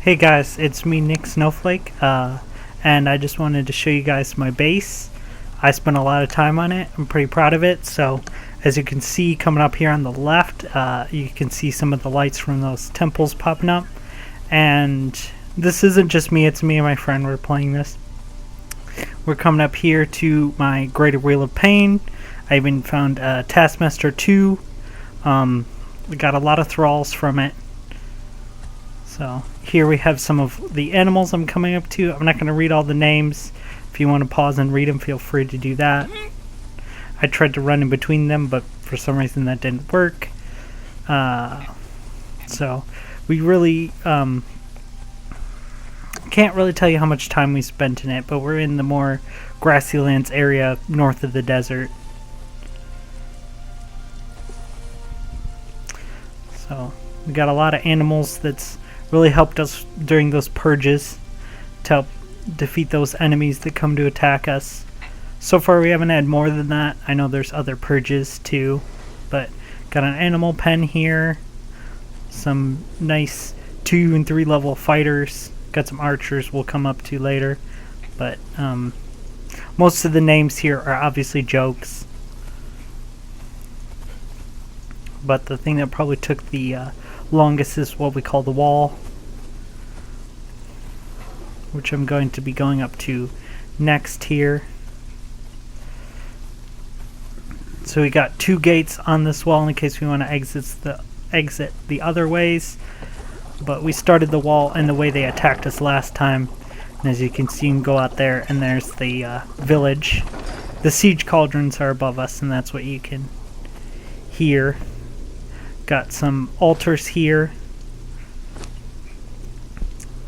Hey guys, it's me, nicksnowflake, and I just wanted to show you guys my base. I spent a lot of time on it. I'm pretty proud of it. So, as you can see, coming up here on the left, you can see some of the lights from those temples popping up. And this isn't just me, it's me and my friend. We're playing this. We're coming up here to my Greater Wheel of Pain. I even found Taskmaster 2. We got a lot of thralls from it. So here we have some of the animals I'm coming up to. I'm not going to read all the names. If you want to pause and read them, feel free to do that. I tried to run in between them, but for some reason that didn't work. So we really can't really tell you how much time we spent in it, but we're in the more grassy lands area north of the desert. So we got a lot of animals that's really helped us during those purges to help defeat those enemies that come to attack us. So far we haven't had more than that. I know there's other purges too, but got an animal pen here, some nice 2 and 3 level fighters, got some archers we'll come up to later, but most of the names here are obviously jokes. But the thing that probably took the longest is what we call the wall, which I'm going to be going up to next here. So we got 2 gates on this wall in case we want to exit the other ways, but we started the wall in the way they attacked us last time, and as you can see, you can go out there and there's the village. The siege cauldrons are above us, and that's what you can hear. Got some altars here.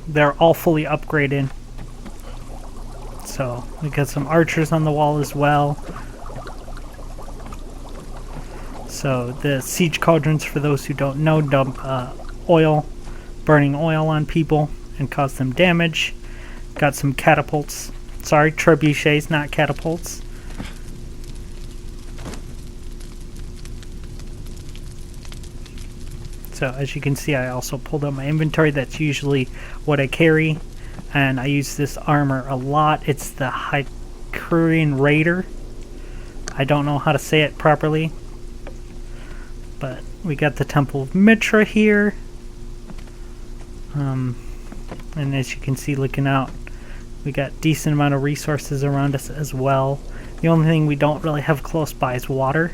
They're all fully upgraded. So we got some archers on the wall as well. So the siege cauldrons, for those who don't know, dump burning oil on people and cause them damage. Got some catapults. Sorry, trebuchets, not catapults. So as you can see, I also pulled out my inventory. That's usually what I carry, and I use this armor a lot. It's the Hycurian Raider. I don't know how to say it properly, but we got the Temple of Mitra here, and as you can see, looking out, we got decent amount of resources around us as well. The only thing we don't really have close by is water,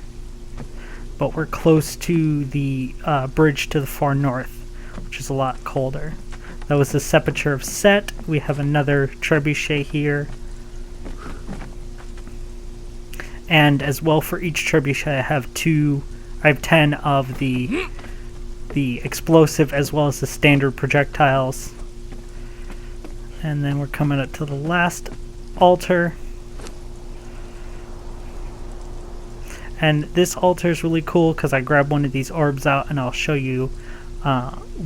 but we're close to the bridge to the far north, which is a lot colder. That was the Sepulchre of Set. We have another trebuchet here. And as well, for each trebuchet I have 10 of the explosive as well as the standard projectiles. And then we're coming up to the last altar. And this altar is really cool because I grabbed one of these orbs out, and I'll show you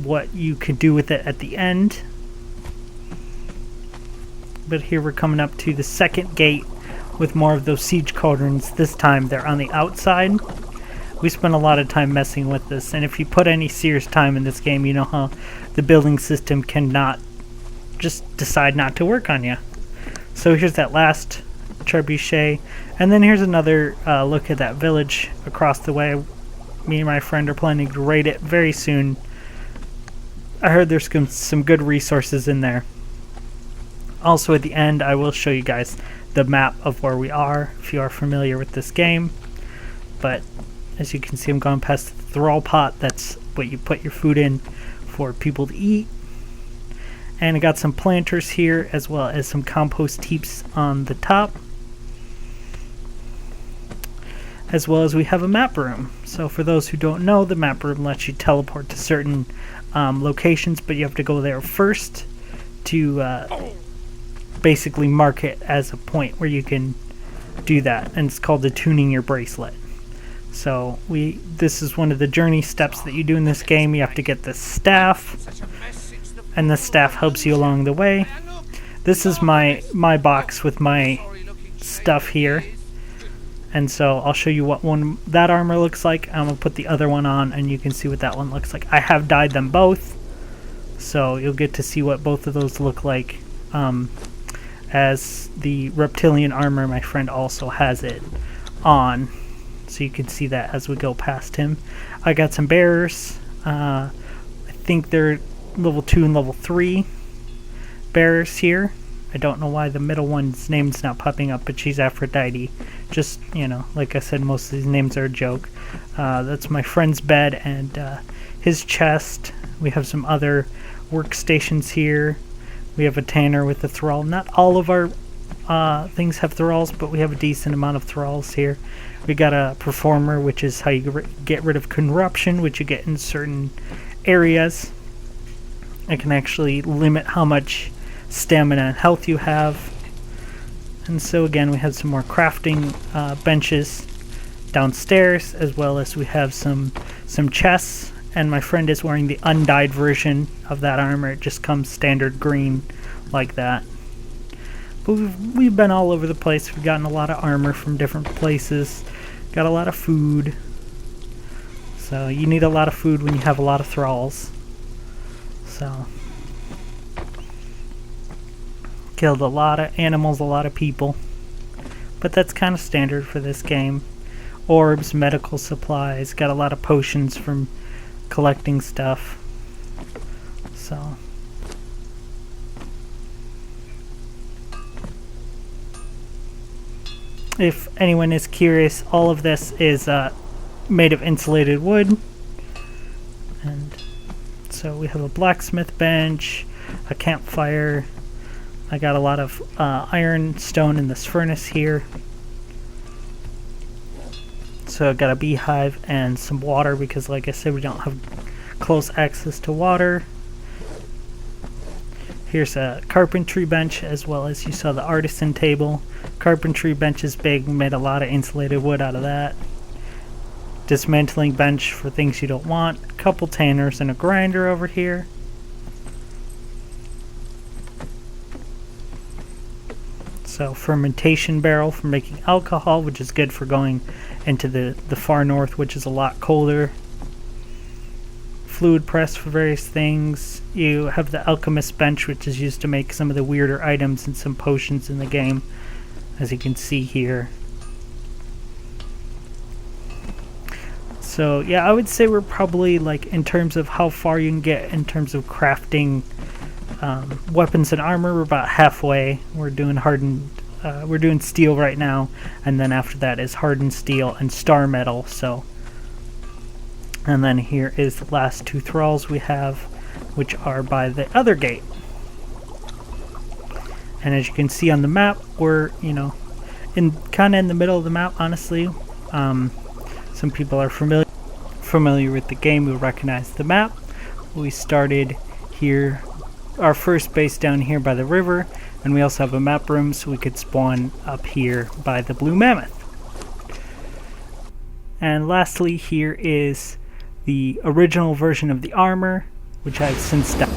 what you could do with it at the end. But here we're coming up to the second gate with more of those siege cauldrons. This time they're on the outside. We spent a lot of time messing with this, and if you put any serious time in this game, you know how the building system cannot just decide not to work on you. So here's that last trebuchet, and then here's another look at that village across the way. Me and my friend are planning to raid it very soon. I heard there's some good resources in there. Also at the end I will show you guys the map of where we are if you are familiar with this game. But as you can see, I'm going past the thrall pot. That's what you put your food in for people to eat. And I got some planters here as well as some compost heaps on the top. As well as we have a map room. So for those who don't know, the map room lets you teleport to certain locations, but you have to go there first to basically mark it as a point where you can do that, and it's called the tuning your bracelet. So this is one of the journey steps that you do in this game. You have to get the staff, and the staff helps you along the way. This is my box with my stuff here. And so I'll show you what one that armor looks like. I'm going to put the other one on and you can see what that one looks like. I have dyed them both. So you'll get to see what both of those look like. As the reptilian armor, my friend also has it on, so you can see that as we go past him. I got some bearers. I think they're level 2 and level 3 bearers here. I don't know why the middle one's name's not popping up, but she's Aphrodite. Just, you know, like I said, most of these names are a joke. That's my friend's bed and his chest. We have some other workstations here. We have a tanner with a thrall. Not all of our things have thralls, but we have a decent amount of thralls here. We got a performer, which is how you get rid of corruption, which you get in certain areas. It can actually limit how much stamina and health you have. And so again, we have some more crafting benches downstairs, as well as we have some chests. And my friend is wearing the undyed version of that armor. It just comes standard green like that. But we've been all over the place. We've gotten a lot of armor from different places. Got a lot of food. So you need a lot of food when you have a lot of thralls. So killed a lot of animals, a lot of people. But that's kind of standard for this game. Orbs, medical supplies. Got a lot of potions from collecting stuff. So if anyone is curious, all of this is made of insulated wood. And so we have a blacksmith bench, a campfire. I got a lot of iron stone in this furnace here. So I got a beehive and some water because, like I said, we don't have close access to water. Here's a carpentry bench, as well as you saw the artisan table. Carpentry bench is big. We made a lot of insulated wood out of that. Dismantling bench for things you don't want. A couple tanners and a grinder over here. So fermentation barrel for making alcohol, which is good for going into the far north, which is a lot colder. Fluid press for various things. You have the alchemist bench, which is used to make some of the weirder items and some potions in the game, as you can see here. So yeah, I would say we're probably, like, in terms of how far you can get in terms of crafting weapons and armor, we're about halfway. We're doing hardened, we're doing steel right now, and then after that is hardened steel and star metal. So, and then here is the last two thralls we have, which are by the other gate. And as you can see on the map, we're, you know, kind of in the middle of the map, honestly. Some people are familiar with the game, will recognize the map. We started here, our first base down here by the river, and we also have a map room so we could spawn up here by the blue mammoth. And lastly, here is the original version of the armor, which I've since done.